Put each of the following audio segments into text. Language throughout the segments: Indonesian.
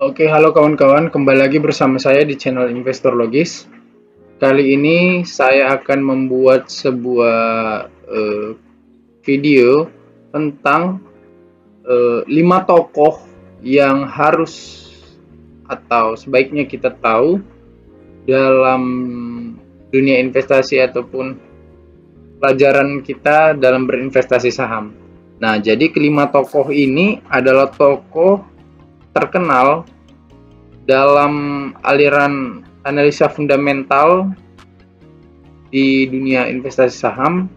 Oke, halo kawan-kawan, kembali lagi bersama saya di channel Investor Logis. Kali ini saya akan membuat sebuah video tentang 5 tokoh yang harus atau sebaiknya kita tahu dalam dunia investasi ataupun pelajaran kita dalam berinvestasi saham. Nah, jadi kelima tokoh ini adalah tokoh terkenal dalam aliran analisa fundamental di dunia investasi saham,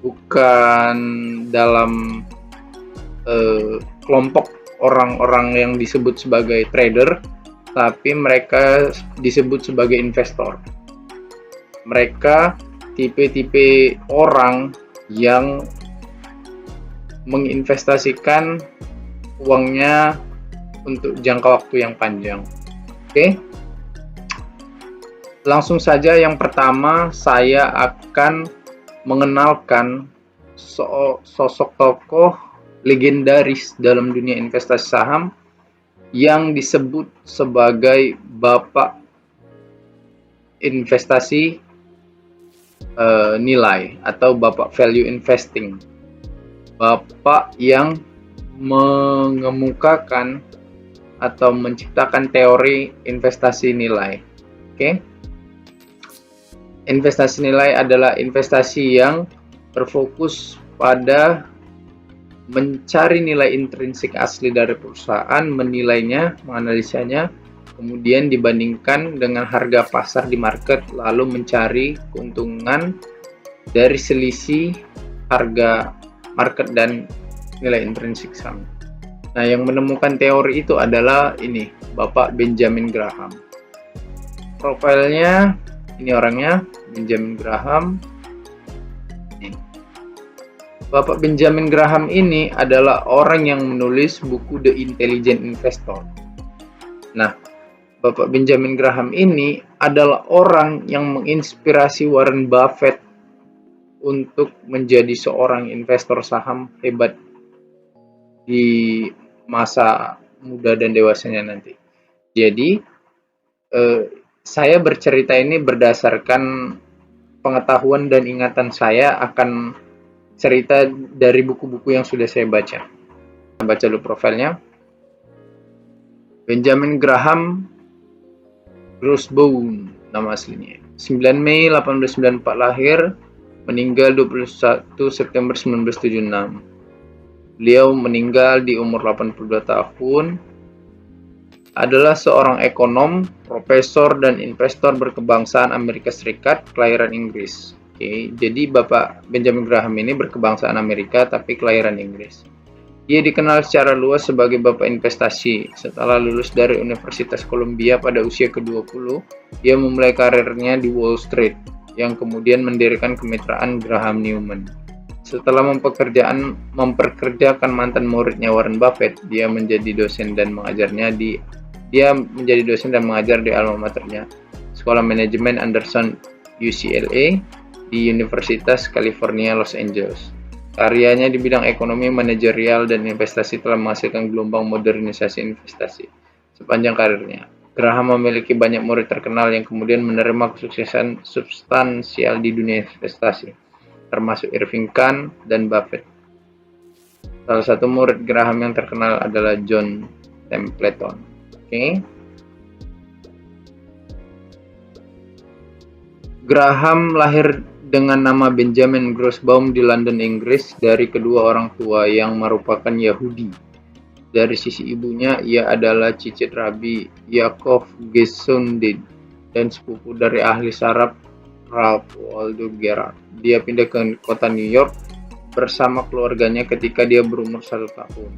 bukan dalam kelompok orang-orang yang disebut sebagai trader, tapi mereka disebut sebagai investor. Mereka tipe-tipe orang yang menginvestasikan uangnya untuk jangka waktu yang panjang. Oke, langsung saja yang pertama saya akan mengenalkan sosok tokoh legendaris dalam dunia investasi saham yang disebut sebagai bapak investasi nilai atau bapak value investing. Bapak yang mengemukakan atau menciptakan teori investasi nilai. Oke. Investasi nilai adalah investasi yang berfokus pada mencari nilai intrinsik asli dari perusahaan, menilainya, menganalisanya, kemudian dibandingkan dengan harga pasar di market, lalu mencari keuntungan dari selisih harga market dan nilai intrinsik saham. Nah, yang menemukan teori itu adalah ini, Bapak Benjamin Graham. Profilnya, ini orangnya, Benjamin Graham. Bapak Benjamin Graham ini adalah orang yang menulis buku The Intelligent Investor. Nah, Bapak Benjamin Graham ini adalah orang yang menginspirasi Warren Buffett untuk menjadi seorang investor saham hebat di masa muda dan dewasanya nanti. Jadi, saya bercerita ini berdasarkan pengetahuan dan ingatan saya akan cerita dari buku-buku yang sudah saya baca. Baca dulu profilnya. Benjamin Graham Grosbone nama aslinya. 9 Mei 1894 lahir, meninggal 21 September 1976. Beliau meninggal di umur 82 tahun. Adalah seorang ekonom, profesor, dan investor berkebangsaan Amerika Serikat, kelahiran Inggris. Oke, jadi Bapak Benjamin Graham ini berkebangsaan Amerika tapi kelahiran Inggris. Dia dikenal secara luas sebagai bapak investasi. Setelah lulus dari Universitas Columbia pada usia ke-20, dia memulai karirnya di Wall Street, yang kemudian mendirikan kemitraan Graham Newman. Setelah memperkerjakan mantan muridnya Warren Buffett, dia menjadi dosen dan mengajar di alma maternya, Sekolah Manajemen Anderson UCLA di Universitas California Los Angeles. Karyanya di bidang ekonomi, manajerial, dan investasi telah menghasilkan gelombang modernisasi investasi sepanjang karirnya. Graham memiliki banyak murid terkenal yang kemudian menerima kesuksesan substansial di dunia investasi, termasuk Irving Kahn dan Buffett. Salah satu murid Graham yang terkenal adalah John Templeton. Oke. Graham lahir dengan nama Benjamin Grosbaum di London, Inggris, dari kedua orang tua yang merupakan Yahudi. Dari sisi ibunya, ia adalah cicit Rabi Yaakov Gesundin dan sepupu dari ahli saraf Ralph Waldo Gerard. Dia pindah ke kota New York bersama keluarganya ketika dia berumur 1 tahun.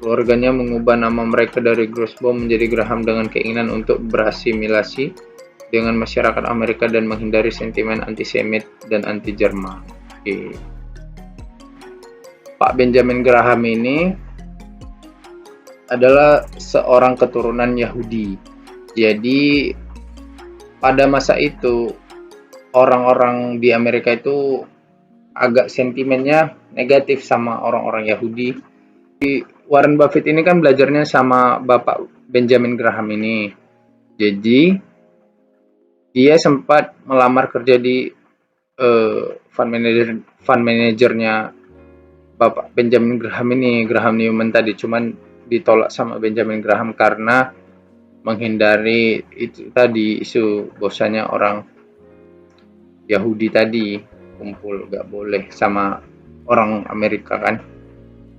Keluarganya mengubah nama mereka dari Grosbaum menjadi Graham dengan keinginan untuk berasimilasi dengan masyarakat Amerika dan menghindari sentimen antisemit dan anti-Jerman. Oke. Pak Benjamin Graham ini adalah seorang keturunan Yahudi. Jadi pada masa itu orang-orang di Amerika itu agak sentimennya negatif sama orang-orang Yahudi. Warren Buffett ini kan belajarnya sama Bapak Benjamin Graham ini. Jadi dia sempat melamar kerja di fund manajernya Bapak Benjamin Graham ini, Graham Newman tadi, cuman ditolak sama Benjamin Graham karena menghindari itu tadi, isu bahwasanya orang Yahudi tadi kumpul gak boleh sama orang Amerika kan.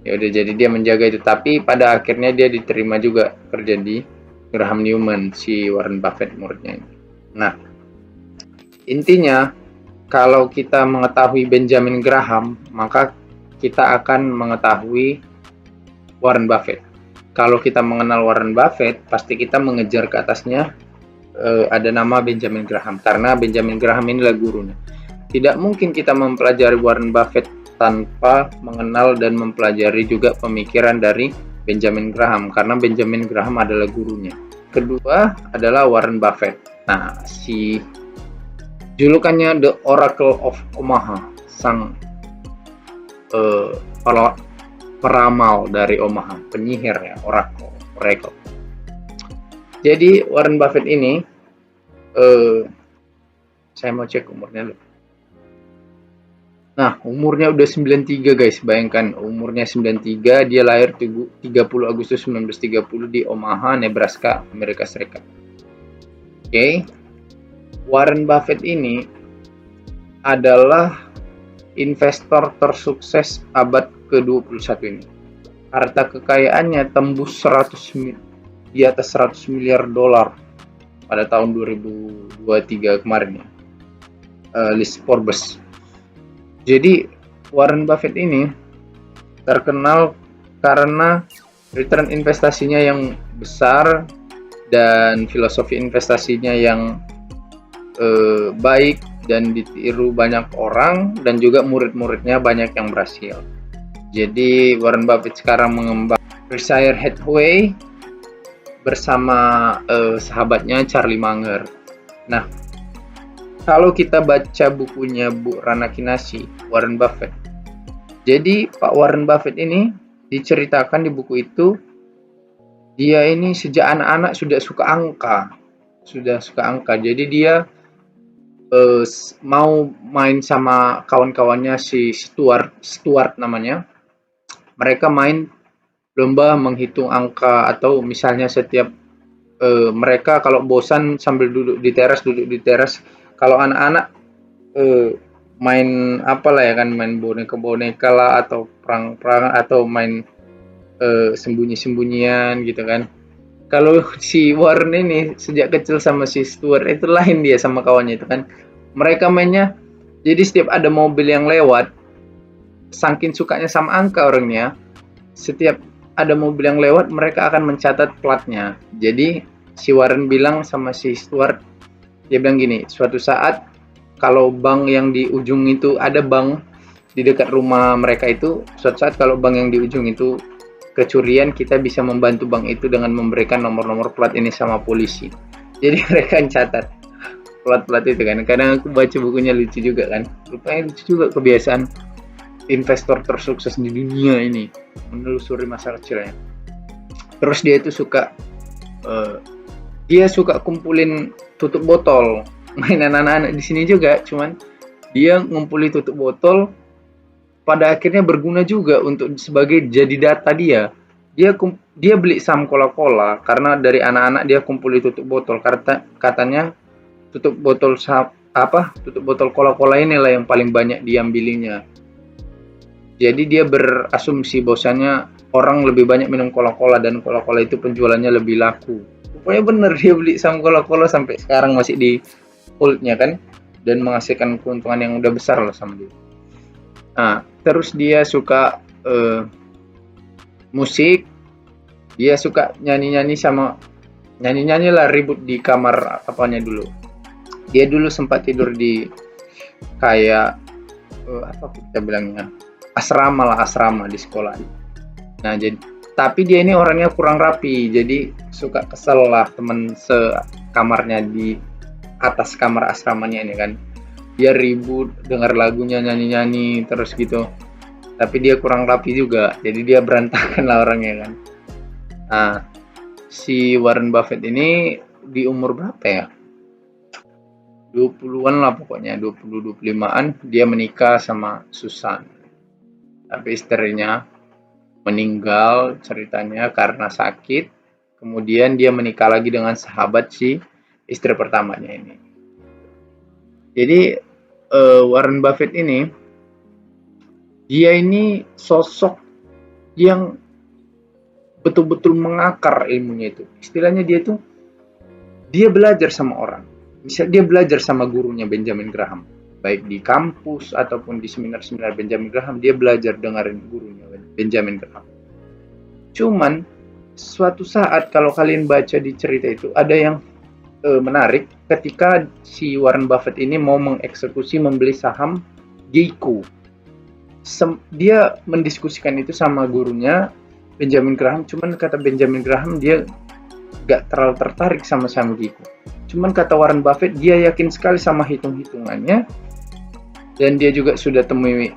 Ya udah, jadi dia menjaga itu, tapi pada akhirnya dia diterima juga kerja di Graham Newman, si Warren Buffett muridnya ini. Nah, intinya kalau kita mengetahui Benjamin Graham, maka kita akan mengetahui Warren Buffett. Kalau kita mengenal Warren Buffett, pasti kita mengejar ke atasnya ada nama Benjamin Graham, karena Benjamin Graham inilah gurunya. Tidak mungkin kita mempelajari Warren Buffett tanpa mengenal dan mempelajari juga pemikiran dari Benjamin Graham, karena Benjamin Graham adalah gurunya. Kedua adalah Warren Buffett. Nah, si julukannya The Oracle of Omaha, sang peramal dari Omaha, penyihir ya, oracle. Jadi Warren Buffett ini, saya mau cek umurnya dulu. Nah, umurnya udah 93 guys, bayangkan umurnya 93, dia lahir 30 Agustus 1930 di Omaha, Nebraska, Amerika Serikat. Oke. Warren Buffett ini adalah investor tersukses abad ke-21 ini. Harta kekayaannya tembus di atas 100 miliar dolar pada tahun 2023 kemarin ya. List Forbes. Jadi Warren Buffett ini terkenal karena return investasinya yang besar dan filosofi investasinya yang baik dan ditiru banyak orang, dan juga murid-muridnya banyak yang berhasil. Jadi Warren Buffett sekarang mengembangkan Berkshire Hathaway bersama sahabatnya Charlie Munger. Nah, kalau kita baca bukunya Bu Rana Kinasi, Warren Buffett. Jadi Pak Warren Buffett ini diceritakan di buku itu, dia ini sejak anak-anak sudah suka angka. Jadi dia mau main sama kawan-kawannya si Stuart namanya. Mereka main lomba menghitung angka, atau misalnya setiap mereka kalau bosan sambil duduk di teras. Kalau anak-anak main apalah ya kan, main boneka lah, atau perang atau main sembunyi-sembunyian gitu kan. Kalau si Warren ini sejak kecil sama si Stuart itu lain, dia sama kawannya itu kan. Mereka mainnya, jadi setiap ada mobil yang lewat, saking sukanya sama angka orangnya, setiap ada mobil yang lewat mereka akan mencatat platnya. Jadi si Warren bilang sama si Stuart, dia bilang gini, suatu saat kalau bank yang di ujung itu, ada bank di dekat rumah mereka itu, suatu saat kalau bank yang di ujung itu kecurian, kita bisa membantu bank itu dengan memberikan nomor-nomor plat ini sama polisi. Jadi mereka catat plat-plat itu kan. Kadang aku baca bukunya lucu juga kan. Rupanya lucu juga kebiasaan investor tersukses di dunia ini menelusuri masa kecilnya. Terus dia itu suka kumpulin tutup botol. Mainan anak-anak di sini juga, cuman dia ngumpulin tutup botol, pada akhirnya berguna juga untuk sebagai jadi data dia. Dia beli saham Coca-Cola karena dari anak-anak dia kumpulin tutup botol. Katanya tutup botol Coca-Cola inilah yang paling banyak diambilinya. Jadi dia berasumsi bahwasanya orang lebih banyak minum Coca-Cola, dan Coca-Cola itu penjualannya lebih laku. Pokoknya bener, dia beli saham Coca-Cola sampai sekarang masih di holdnya kan, dan menghasilkan keuntungan yang udah besar lah sama dia. Nah, terus dia suka musik, dia suka nyanyi lah, ribut di kamar apanya dulu. Dia dulu sempat tidur di kayak apa kita bilangnya, asrama di sekolah. Nah, tapi dia ini orangnya kurang rapi, jadi suka kesel lah teman sekamarnya di atas kamar asramanya ini kan. Dia ribut, dengar lagunya, nyanyi terus gitu. tapi dia kurang rapi juga, jadi dia berantakan lah orangnya kan. Nah, si Warren Buffett ini di umur berapa ya? 20-an lah pokoknya, 20-25-an dia menikah sama Susan. Tapi istrinya meninggal ceritanya karena sakit. Kemudian dia menikah lagi dengan sahabat si istri pertamanya ini. Jadi Warren Buffett ini, dia ini sosok yang betul-betul mengakar ilmunya itu. Istilahnya dia belajar sama orang. Misal dia belajar sama gurunya Benjamin Graham, baik di kampus ataupun di seminar-seminar Benjamin Graham, dia belajar dengerin gurunya Benjamin Graham. Cuman suatu saat kalau kalian baca di cerita itu ada yang menarik ketika si Warren Buffett ini mau mengeksekusi membeli saham Geico. Dia mendiskusikan itu sama gurunya Benjamin Graham, cuman kata Benjamin Graham dia gak terlalu tertarik sama saham Geico. Cuman kata Warren Buffett dia yakin sekali sama hitung-hitungannya, dan dia juga sudah temui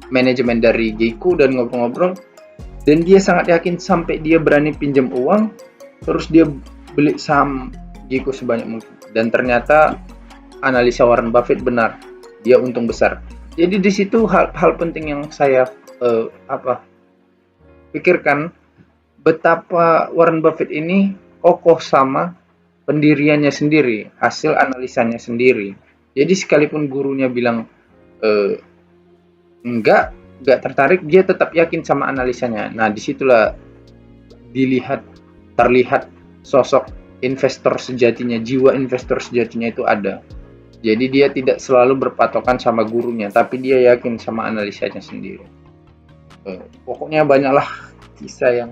manajemen dari Geico dan ngobrol-ngobrol, dan dia sangat yakin sampai dia berani pinjam uang, terus dia beli saham Geico sebanyak mungkin. Dan ternyata analisa Warren Buffett benar, dia untung besar. Jadi di situ hal penting yang saya pikirkan, betapa Warren Buffett ini kokoh sama pendiriannya sendiri, hasil analisanya sendiri. Jadi sekalipun gurunya bilang enggak tertarik, dia tetap yakin sama analisanya. Nah, disitulah terlihat sosok investor sejatinya, jiwa investor sejatinya itu ada. Jadi dia tidak selalu berpatokan sama gurunya, tapi dia yakin sama analisanya sendiri. Pokoknya banyaklah kisah yang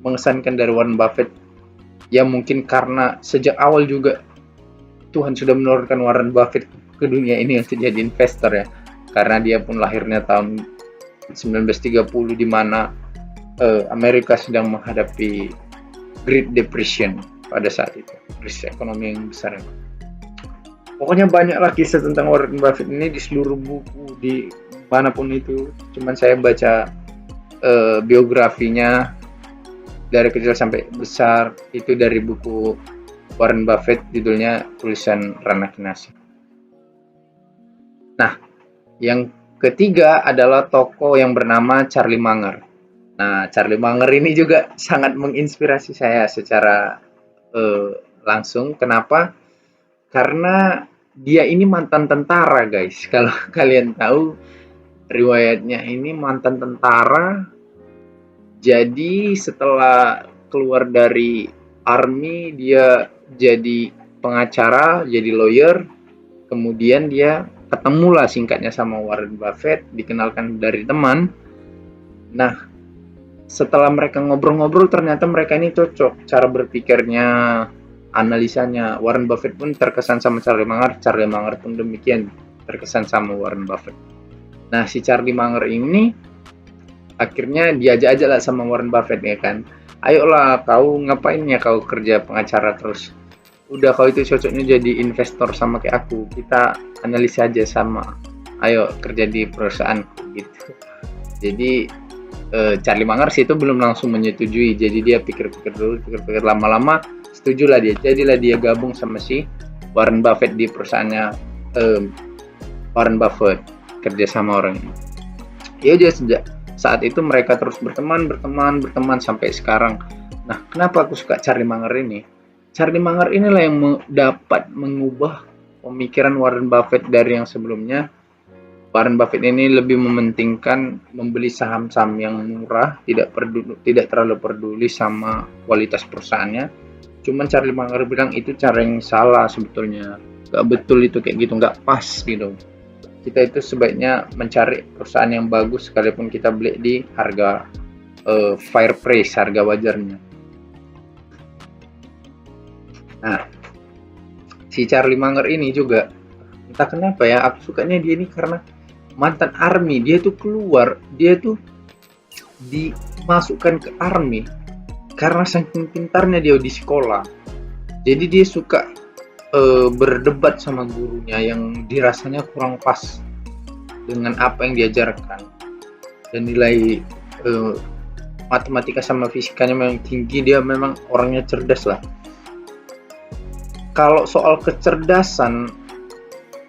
mengesankan dari Warren Buffett. Ya mungkin karena sejak awal juga Tuhan sudah menurunkan Warren Buffett ke dunia ini untuk jadi investor ya. Karena dia pun lahirnya tahun 1930 di mana Amerika sedang menghadapi Great Depression pada saat itu, krisis ekonomi yang besar. Pokoknya banyaklah kisah tentang Warren Buffett ini di seluruh buku, di manapun itu. Cuman saya baca biografinya dari kecil sampai besar itu dari buku Warren Buffett, judulnya Tulisan Ranah Kinasih. Nah, yang ketiga adalah tokoh yang bernama Charlie Munger. Nah, Charlie Munger ini juga sangat menginspirasi saya secara langsung. Kenapa? Karena dia ini mantan tentara, guys. Kalau kalian tahu riwayatnya, ini mantan tentara. Jadi setelah keluar dari army, dia jadi pengacara, jadi lawyer. Kemudian dia ketemulah singkatnya sama Warren Buffett, dikenalkan dari teman. Nah, setelah mereka ngobrol-ngobrol, ternyata mereka ini cocok cara berpikirnya, analisanya. Warren Buffett pun terkesan sama Charlie Munger, Charlie Munger pun demikian terkesan sama Warren Buffett. Nah, si Charlie Munger ini akhirnya diajak-ajak lah sama Warren Buffett ya kan. Ayolah kau ngapain ya kau kerja pengacara terus. Udah kau itu cocoknya jadi investor sama kayak aku. Kita analisa aja sama. Ayo kerja di perusahaan gitu. Jadi Charlie Munger sih itu belum langsung menyetujui. Jadi dia pikir-pikir dulu, pikir-pikir lama-lama setujulah dia. Jadilah dia gabung sama si Warren Buffett di perusahaannya Warren Buffett, kerja sama orang ini. Ya dia sejak saat itu mereka terus berteman sampai sekarang. Nah, kenapa aku suka Charlie Munger ini? Charlie Munger inilah yang dapat mengubah pemikiran Warren Buffett dari yang sebelumnya. Warren Buffett ini lebih mementingkan membeli saham-saham yang murah, tidak terlalu peduli sama kualitas perusahaannya. Cuman Charlie Munger bilang itu cara yang salah sebetulnya. Gak betul itu kayak gitu, gak pas gitu. Kita itu sebaiknya mencari perusahaan yang bagus sekalipun kita beli di harga fair price, harga wajarnya. Nah, si Charlie Munger ini juga entah kenapa ya, aku sukanya dia ini karena mantan army. Dia tuh keluar, dia tuh dimasukkan ke army karena saking pintarnya dia di sekolah. Jadi dia suka berdebat sama gurunya yang dirasanya kurang pas. dengan apa yang diajarkan, dan nilai matematika sama fisikanya memang tinggi. Dia memang orangnya cerdas lah. Kalau soal kecerdasan,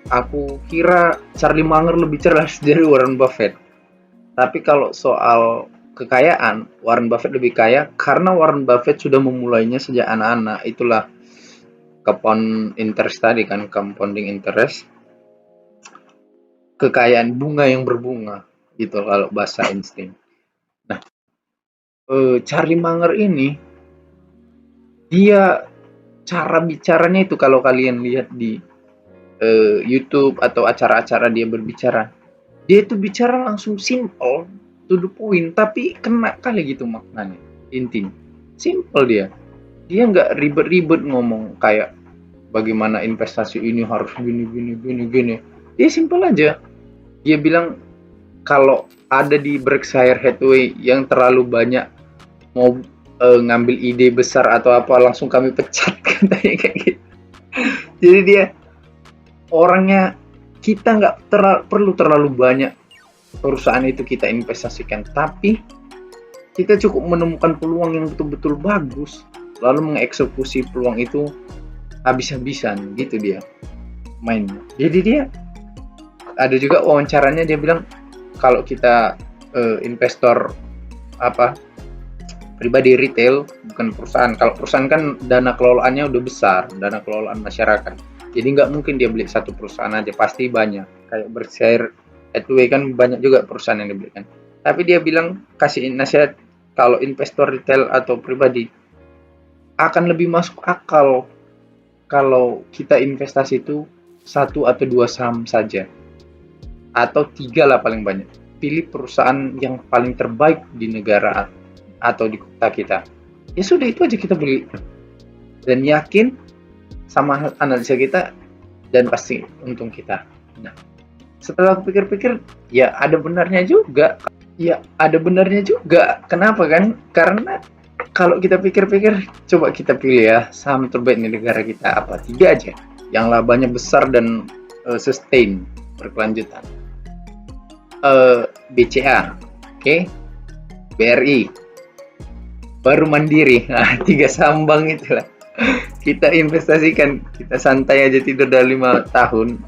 aku kira Charlie Munger lebih cerdas dari Warren Buffett. Tapi kalau soal kekayaan, Warren Buffett lebih kaya karena Warren Buffett sudah memulainya sejak anak-anak. Itulah compound interest tadi kan, compounding interest. Kekayaan bunga yang berbunga, gitu kalau bahasa Einstein. Nah, Charlie Munger ini, dia cara bicaranya itu kalau kalian lihat di YouTube atau acara-acara dia berbicara, dia itu bicara langsung simple, to the point, tapi kena kali gitu maknanya, intinya. Simple dia. Dia nggak ribet-ribet ngomong kayak bagaimana investasi ini harus gini. Dia simple aja. Dia bilang kalau ada di Berkshire Hathaway yang terlalu banyak mau ngambil ide besar atau apa, langsung kami pecat, katanya kayak gitu. Jadi dia orangnya, kita nggak perlu terlalu banyak perusahaan itu kita investasikan, tapi kita cukup menemukan peluang yang betul-betul bagus, lalu mengeksekusi peluang itu habis-habisan, gitu dia mainnya. Jadi dia ada juga wawancaranya, dia bilang kalau kita investor pribadi retail, bukan perusahaan. Kalau perusahaan kan dana kelolaannya udah besar, dana kelolaan masyarakat. Jadi nggak mungkin dia beli satu perusahaan aja, pasti banyak. Kayak Berkshire Hathaway kan banyak juga perusahaan yang dibelikan. Tapi dia bilang, kasih nasihat, kalau investor retail atau pribadi akan lebih masuk akal kalau kita investasi itu 1 atau 2 saham saja, atau 3 lah paling banyak. Pilih perusahaan yang paling terbaik di negara atau di kota kita. Ya sudah, itu aja kita beli. Dan yakin sama analisa kita, dan pasti untung kita. Nah, setelah aku pikir-pikir, ya ada benarnya juga. Kenapa kan? Karena kalau kita pikir-pikir, coba kita pilih ya, saham terbaik di negara kita apa? 3 aja. Yang labanya besar dan sustain, berkelanjutan. BCA, oke? BRI, baru Mandiri. Nah, 3 sambang itulah. Kita investasikan, kita santai aja tidur dalam 5 tahun.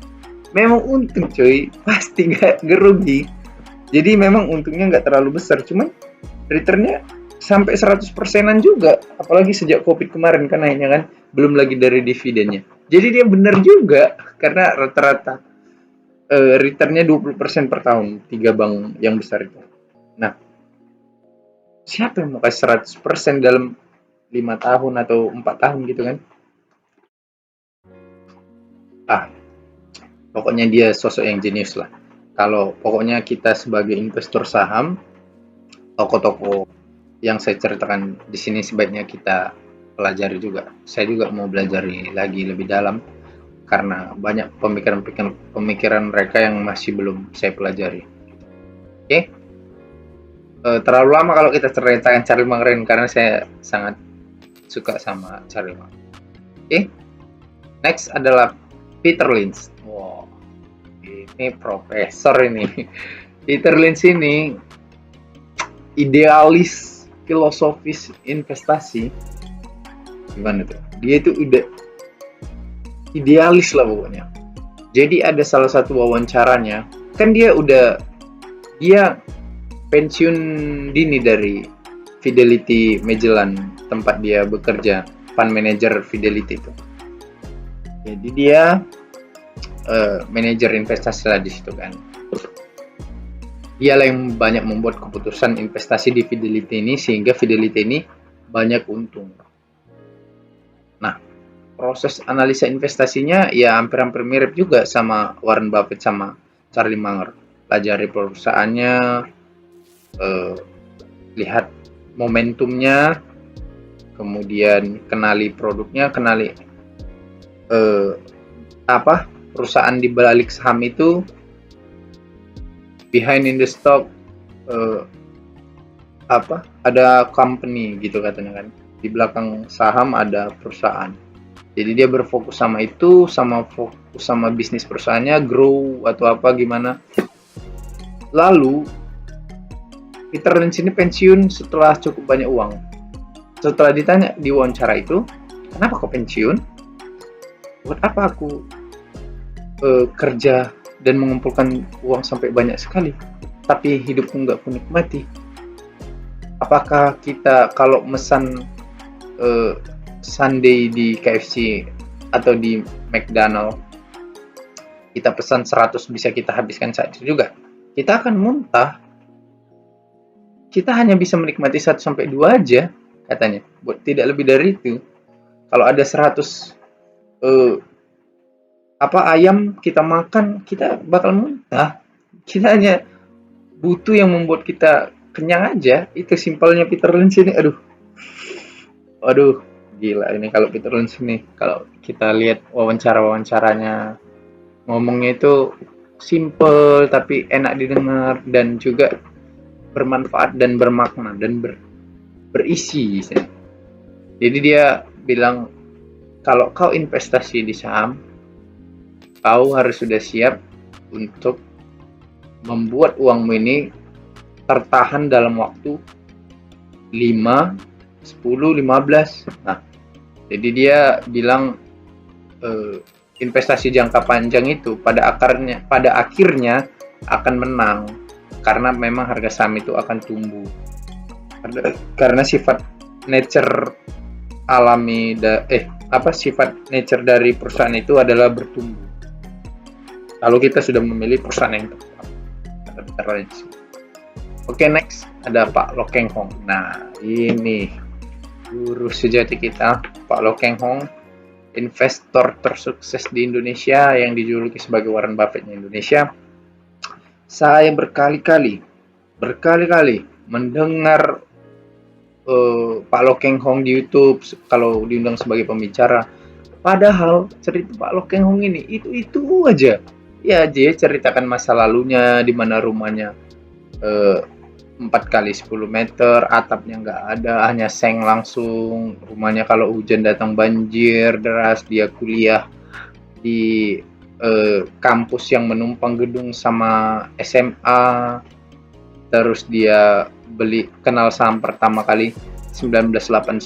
Memang untung coy, pasti gak rugi. Jadi memang untungnya nggak terlalu besar, cuman returnnya sampai 100%-an juga. Apalagi sejak COVID kemarin kan naiknya kan, belum lagi dari dividennya. Jadi dia benar juga, karena rata-rata returnnya 20% per tahun, 3 bank yang besar itu. Nah, siapa yang mau kasih 100% dalam 5 tahun atau 4 tahun gitu kan? Pokoknya dia sosok yang jenius lah. Kalau pokoknya kita sebagai investor saham, toko-toko yang saya ceritakan di sini sebaiknya kita pelajari juga. Saya juga mau belajar lagi lebih dalam, karena banyak pemikiran mereka yang masih belum saya pelajari. Oke? Terlalu lama kalau kita ceritakan Charlie Munger, karena saya sangat suka sama Charlie Munger. Oke? Next adalah Peter Lynch. Wow, ini profesor ini. Peter Lynch ini idealis filosofis investasi. Gimana tuh? Dia itu udah idealis lah pokoknya. Jadi ada salah satu wawancaranya, kan dia pensiun dini dari Fidelity Magellan, tempat dia bekerja, fund manager Fidelity itu. Jadi dia manajer investasi lah di situ kan. Dialah yang banyak membuat keputusan investasi di Fidelity ini, sehingga Fidelity ini banyak untung. Nah, proses analisa investasinya ya hampir-hampir mirip juga sama Warren Buffett sama Charlie Munger. Pelajari perusahaannya, lihat momentumnya, kemudian kenali produknya, kenali perusahaan di balik saham itu, behind in the stock, ada company gitu katanya kan, di belakang saham ada perusahaan. Jadi dia berfokus sama itu, sama fokus sama bisnis perusahaannya, grow atau apa gimana. Lalu Peter Lynch ini pensiun setelah cukup banyak uang. Setelah ditanya di wawancara itu, kenapa kau pensiun? Buat apa aku kerja dan mengumpulkan uang sampai banyak sekali, tapi hidupku nggak aku nikmati? Apakah kita kalau mesan Sunday di KFC atau di McDonald, kita pesan 100 bisa kita habiskan saat itu juga? Kita akan muntah. Kita hanya bisa menikmati 1-2 aja, katanya. Tidak lebih dari itu. Kalau ada 100 ayam kita makan, kita bakal muntah. Kita hanya butuh yang membuat kita kenyang aja. Itu simpelnya Peter Lynch ini. Aduh, gila ini kalau Peter Lynch ini. Kalau kita lihat wawancara-wawancaranya, ngomongnya itu simple tapi enak didengar dan juga bermanfaat dan bermakna dan berisi. Jadi dia bilang, kalau kau investasi di saham, kau harus sudah siap untuk membuat uangmu ini tertahan dalam waktu 5, 10, 15. Nah, jadi dia bilang investasi jangka panjang itu pada akhirnya akan menang, karena memang harga saham itu akan tumbuh. Karena sifat nature sifat nature dari perusahaan itu adalah bertumbuh. Kalau kita sudah memilih perusahaan yang tepat, kata Peter Lynch. Oke, next ada Pak Lo Keng Hong. Nah, ini guru sejati kita, Pak Lo Keng Hong, investor tersukses di Indonesia yang dijuluki sebagai Warren Buffett-nya Indonesia. Saya berkali-kali mendengar Pak Lo Keng Hong di YouTube kalau diundang sebagai pembicara. Padahal cerita Pak Lo Keng Hong ini itu aja. Ya, dia ceritakan masa lalunya, di mana rumahnya 4 kali 10 meter, atapnya nggak ada, hanya seng langsung. Rumahnya kalau hujan datang banjir deras. Dia kuliah di kampus yang menumpang gedung sama SMA. Terus dia kenal saham pertama kali 1989.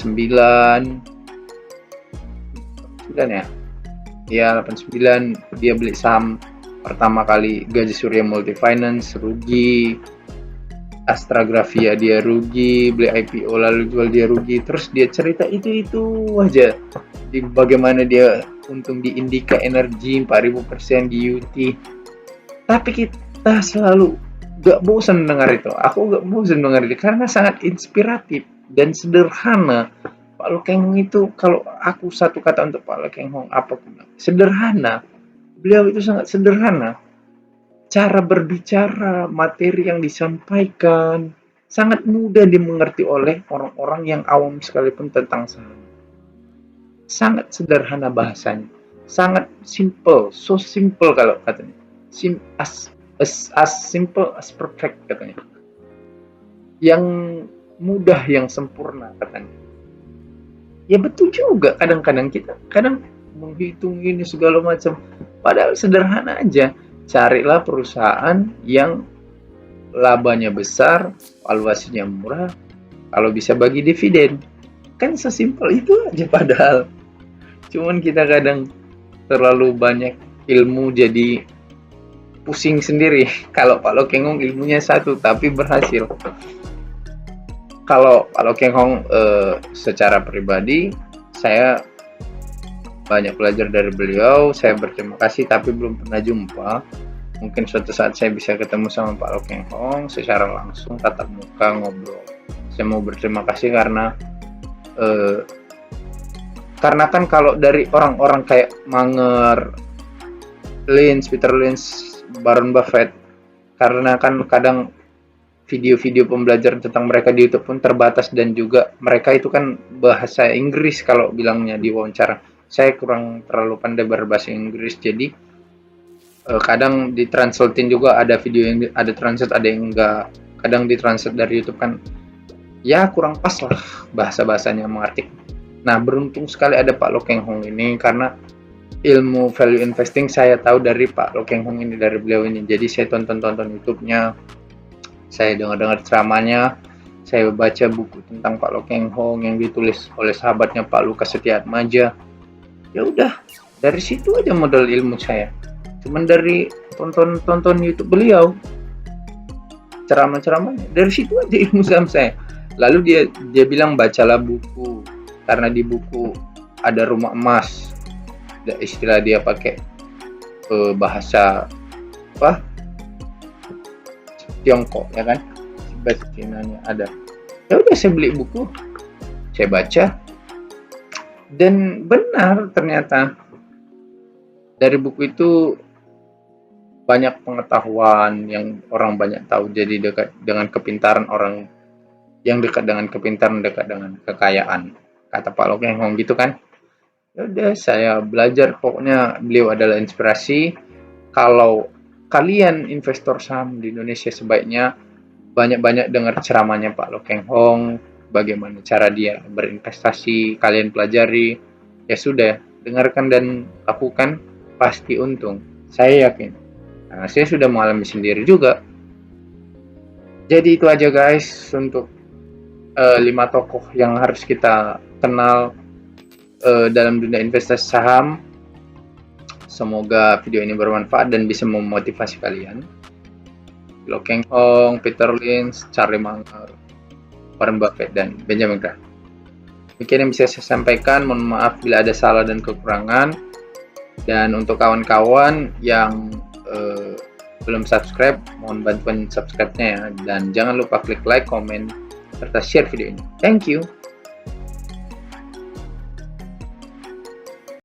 Ya? Ya, 89 dia beli saham pertama kali Gajah Surya Multifinance, rugi. Astragrafia dia rugi, beli IPO lalu jual dia rugi. Terus dia cerita itu aja. Bagaimana dia untung di Indika Energy 4000% di UT. Tapi kita selalu gak bosan dengar itu. Aku gak bosan dengar itu karena sangat inspiratif dan sederhana. Pak Lo Keng Hong itu, kalau aku satu kata untuk Pak Lo Keng Hong, apa pun, sederhana. Beliau itu sangat sederhana. Cara berbicara, materi yang disampaikan sangat mudah dimengerti oleh orang-orang yang awam sekalipun tentang saham. Sangat sederhana bahasanya, sangat simple, so simple kalau katanya. As simple as perfect katanya. Yang mudah, yang sempurna katanya. Ya betul juga, kadang-kadang kita menghitung ini segala macam, padahal sederhana aja. Carilah perusahaan yang labanya besar, valuasinya murah, kalau bisa bagi dividen. Kan sesimpel itu aja padahal. Cuman kita kadang terlalu banyak ilmu jadi pusing sendiri. Kalau Pak Lo Keng Hong ilmunya satu tapi berhasil. Kalau Pak Lo Keng Hong secara pribadi, saya banyak belajar dari beliau. Saya berterima kasih tapi belum pernah jumpa. Mungkin suatu saat saya bisa ketemu sama Pak Lo Keng Hong secara langsung, tatap muka, ngobrol. Saya mau berterima kasih karena kan kalau dari orang-orang kayak Munger, Peter Lynch, Warren Buffett, karena kan kadang video-video pembelajaran tentang mereka di YouTube pun terbatas, dan juga mereka itu kan bahasa Inggris kalau bilangnya di wawancara. Saya kurang terlalu pandai berbahasa Inggris, jadi kadang ditranslatein juga, ada video yang ada translate, ada yang enggak. Kadang ditranslate dari YouTube kan ya kurang pas lah bahasa-bahasanya mengerti. Nah, beruntung sekali ada Pak Lo Keng Hong ini, karena ilmu value investing saya tahu dari Pak Lo Keng Hong ini, dari beliau ini. Jadi saya tonton YouTube-nya, saya dengar ceramahnya, saya baca buku tentang Pak Lo Keng Hong yang ditulis oleh sahabatnya Pak Lukas Setiatmaja. Ya udah, dari situ aja modal ilmu saya. Cuman dari tonton YouTube beliau, ceramah-ceramahnya, dari situ aja ilmu saham saya. Lalu dia bilang bacalah buku, karena di buku ada rumah emas. Istilah dia pakai bahasa apa, Tiongkok ya kan, bahasa Cina-nya ada. Ya udah, saya beli buku, saya baca, dan benar ternyata dari buku itu banyak pengetahuan yang orang banyak tahu. Jadi dekat dengan kepintaran orang, yang dekat dengan kepintaran dekat dengan kekayaan, kata Pak Lo Keng Hong gitu kan. Ya udah, saya belajar, pokoknya beliau adalah inspirasi. Kalau kalian investor saham di Indonesia, sebaiknya banyak-banyak dengar ceramahnya Pak Lo Keng Hong, bagaimana cara dia berinvestasi, kalian pelajari. Ya sudah, dengarkan dan lakukan, pasti untung, saya yakin. Nah, saya sudah mengalami sendiri juga. Jadi itu aja guys untuk 5 tokoh yang harus kita kenal dalam dunia investasi saham. Semoga video ini bermanfaat dan bisa memotivasi kalian. Lo Keng Hong, Peter Lynch, Charlie Munger, Warren Buffett, dan Benjamin Graham. Demikian yang bisa saya sampaikan. Mohon maaf bila ada salah dan kekurangan. Dan untuk kawan-kawan yang belum subscribe, mohon bantuan subscribe-nya ya. Dan jangan lupa klik like, komen, serta share video ini. Thank you.